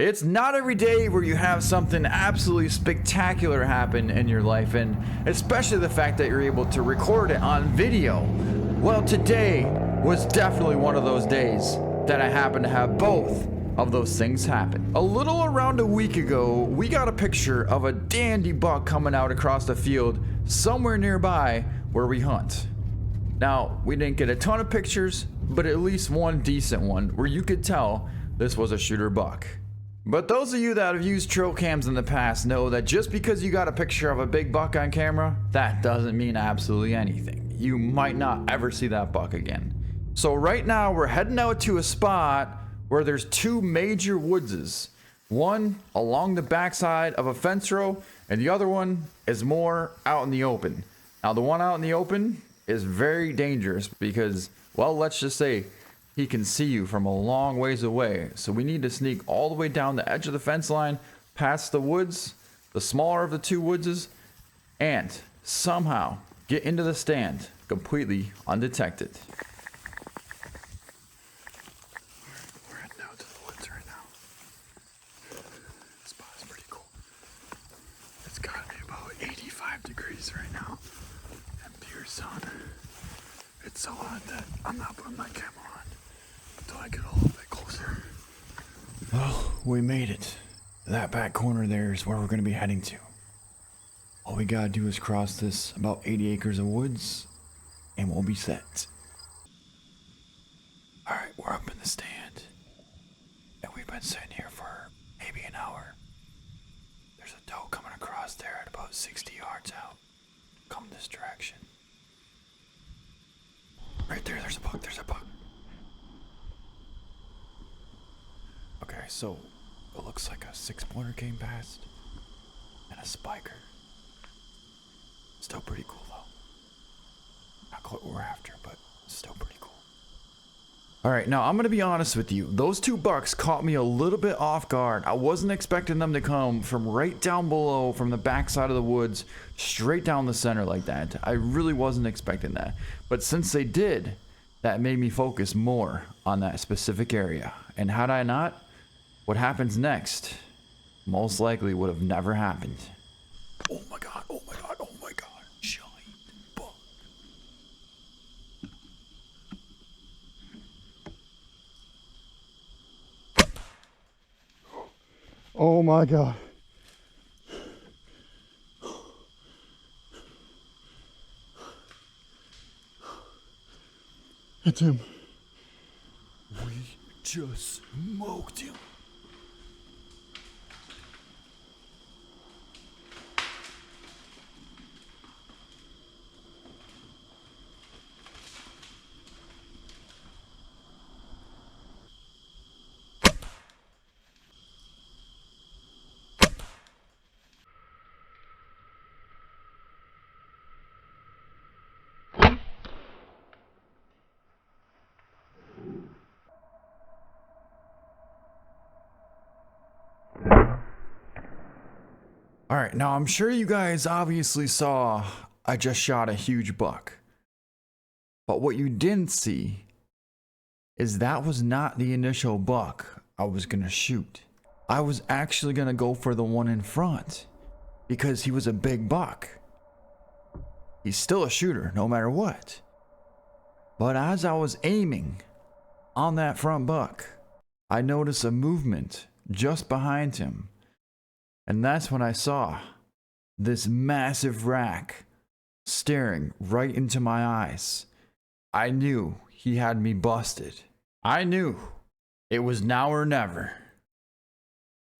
It's not every day where you have something absolutely spectacular happen in your life, and especially the fact that you're able to record it on video. Well, today was definitely one of those days that I happened to have both of those things happen. A little around a week ago, we got a picture of a dandy buck coming out across the field somewhere nearby where we hunt. Now, we didn't get a ton of pictures, but at least one decent one where you could tell this was a shooter buck. But those of you that have used trail cams in the past know that just because you got a picture of a big buck on camera, that doesn't mean absolutely anything. You might not ever see that buck again. So right now we're heading out to a spot where there's two major woodses. One along the backside of a fence row, and the other one is more out in the open. Now the one out in the open is very dangerous because, well, let's just say he can see you from a long ways away. So we need to sneak all the way down the edge of the fence line, past the woods, the smaller of the two woodses, and somehow get into the stand completely undetected. We're heading out to the woods right now. This spot is pretty cool. It's gotta be about 85 degrees right now and pure sun. It's so hot that I'm not putting my camera on until I get a little bit closer. Well, we made it. That back corner there is where we're going to be heading to. All we gotta do is cross this about 80 acres of woods and we'll be set. Alright, we're up in the stand. And we've been sitting here for maybe an hour. There's a doe coming across there at about 60 yards out. Come this direction. Right there, there's a buck, Okay, so it looks like a 6-pointer came past and a spiker. Still pretty cool though. Not quite what we're after, but still pretty cool. Alright, now I'm gonna be honest with you. Those two bucks caught me a little bit off guard. I wasn't expecting them to come from right down below, from the backside of the woods, straight down the center like that. I really wasn't expecting that. But since they did, that made me focus more on that specific area. And had I not, what happens next most likely would have never happened. Oh my god, oh my god, oh my god. Giant buck. Oh my god. It's him. We just smoked him. Alright, now I'm sure you guys obviously saw I just shot a huge buck. But what you didn't see is that was not the initial buck I was gonna shoot. I was actually gonna go for the one in front because he was a big buck. He's still a shooter no matter what. But as I was aiming on that front buck, I noticed a movement just behind him. And that's when I saw this massive rack staring right into my eyes. I knew he had me busted. I knew it was now or never.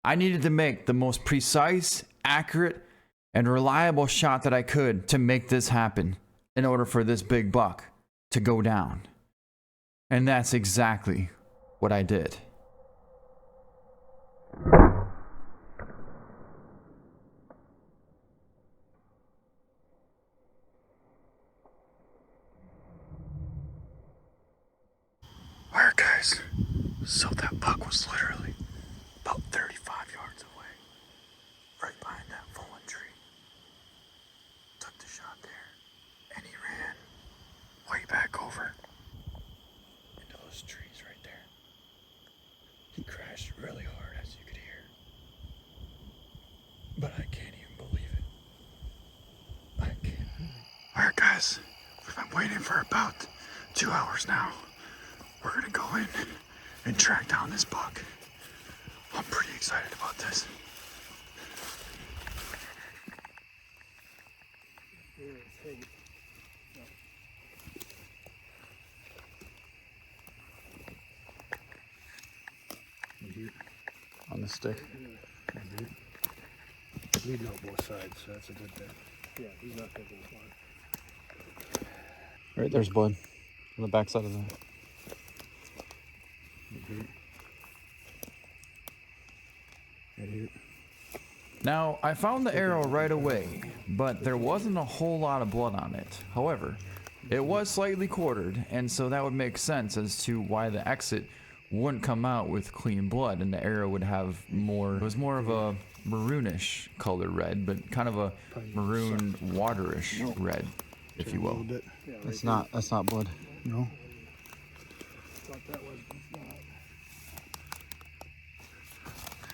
I needed to make the most precise, accurate, and reliable shot that I could to make this happen in order for this big buck to go down. And that's exactly what I did. Alright guys, so that buck was literally about 35 yards away, right behind that fallen tree. Took the shot there, and he ran way back over into those trees right there. He crashed really hard, as you could hear. waiting for about 2 hours now. We're gonna go in and track down this buck. I'm pretty excited about this. On the stick. Bleeding out both sides, so that's a good thing. Yeah, he's not taking the fly. Right there's blood on the back side of the. Now, I found the arrow right away, but there wasn't a whole lot of blood on it. However, it was slightly quartered, and so that would make sense as to why the exit wouldn't come out with clean blood, and the arrow would have more, it was more of a maroonish color red, but kind of a maroon waterish red, if you will. That's not blood. No. Thought that was not.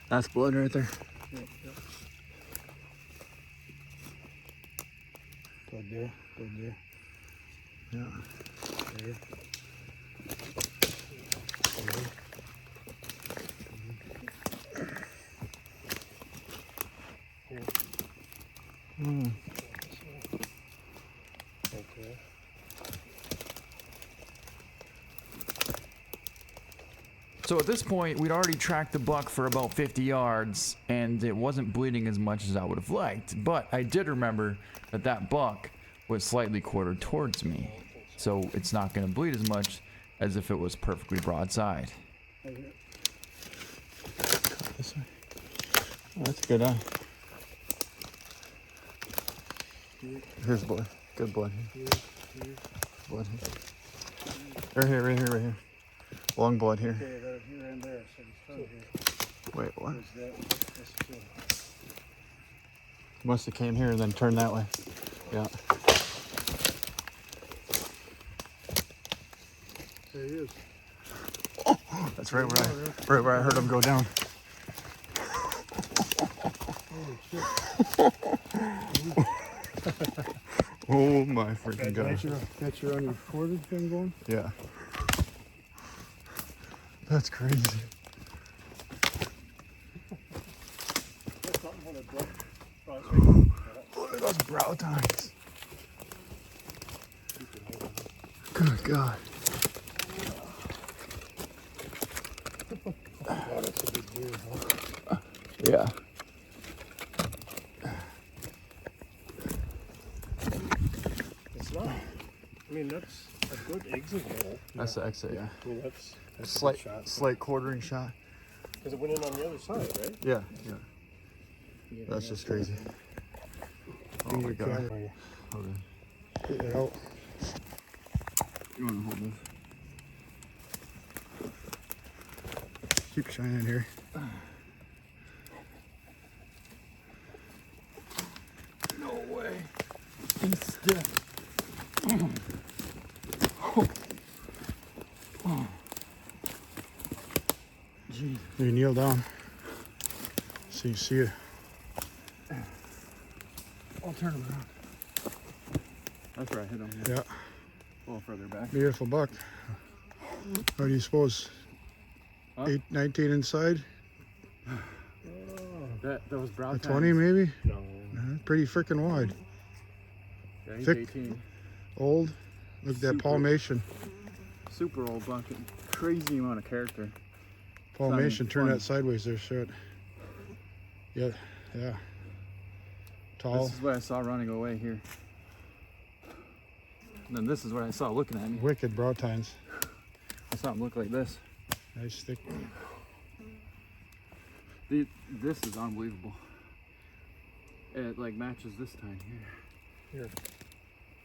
That's blood right there. Yep. Blood there. Yeah. There. Okay. So at this point, we'd already tracked the buck for about 50 yards, and it wasn't bleeding as much as I would have liked. But I did remember that that buck was slightly quartered towards me, so it's not going to bleed as much as if it was perfectly broadside. This way. Oh, that's a good eye. Here's blood. Good blood here. Blood here. Right here. Long blood here. Okay, here and there, so he's through here. Wait, what? That's two. Must have came here and then turned that way. Yeah. There he is. Oh, that's right where I heard him go down. Holy shit. Oh my freaking god. Got your unrecorded thing going? Yeah. That's crazy. Look at those brow tines. Good god. Oh, that's a big deer, huh? Yeah. It's not. I mean, that's a good exit hole. That's the exit, yeah. I mean, that's a good shot. Slight quartering shot. Because it went in on the other side, right? Yeah. That's just crazy. Oh my god. Okay. Get it out. You want to hold this? Keep shining here. No way. He's stiff. Jeez. You kneel down so you see it. I'll turn him around. That's where I hit him. Yeah. A little further back. Beautiful buck. How do you suppose? Huh? 19 inside? That was brow A tines. 20 maybe? No. Pretty freaking wide. Yeah, he's Thick. 18. Old. Look at that Super. palmation. Super old buck. Crazy amount of character. Palmation. Turn funny. that sideways there, show it. Yeah. Tall. This is what I saw running away here. And then this is what I saw looking at me. Wicked brow tines. I saw him look like this. Nice thick. This is unbelievable. It like matches this time here. Here.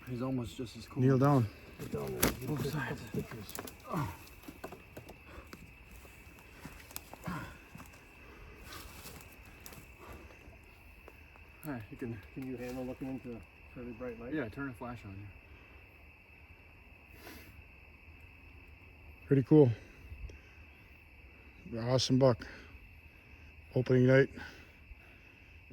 He's almost just as cool. Kneel down. Get down there. Get Both a couple sides. pictures. Alright, you can. Can you handle looking into a fairly bright light? Yeah, turn a flash on you. Pretty cool. Awesome buck. Opening night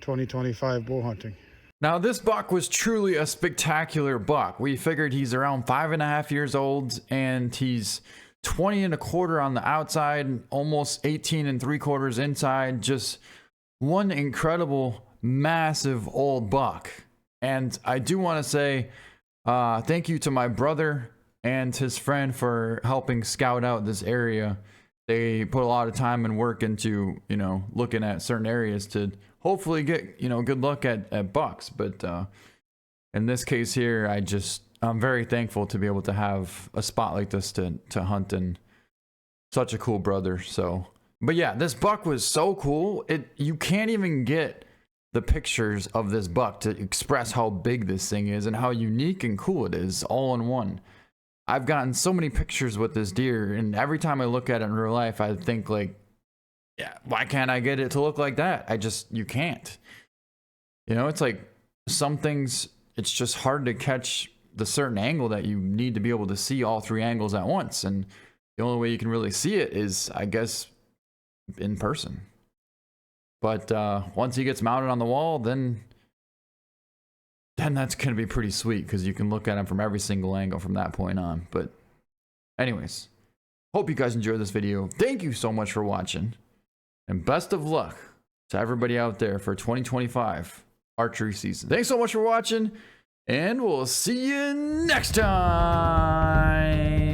2025 bow hunting. Now this buck was truly a spectacular buck. We figured he's around 5.5 years old and he's 20 1/4 on the outside, almost 18 3/4 inside. Just one incredible, massive old buck. And I do want to say thank you to my brother and his friend for helping scout out this area. They put a lot of time and work into, you know, looking at certain areas to hopefully get, you know, good luck at bucks. But in this case here, I'm very thankful to be able to have a spot like this to hunt, and such a cool brother. So, but yeah, this buck was so cool. You can't even get the pictures of this buck to express how big this thing is and how unique and cool it is all in one. I've gotten so many pictures with this deer, and every time I look at it in real life, I think like, yeah, why can't I get it to look like that? You can't. You know, it's like some things, it's just hard to catch the certain angle that you need to be able to see all 3 angles at once. And the only way you can really see it is, I guess, in person. But once he gets mounted on the wall, then that's going to be pretty sweet, because you can look at him from every single angle from that point on. But anyways, hope you guys enjoyed this video. Thank you so much for watching, and best of luck to everybody out there for 2025 archery season. Thanks so much for watching, and we'll see you next time.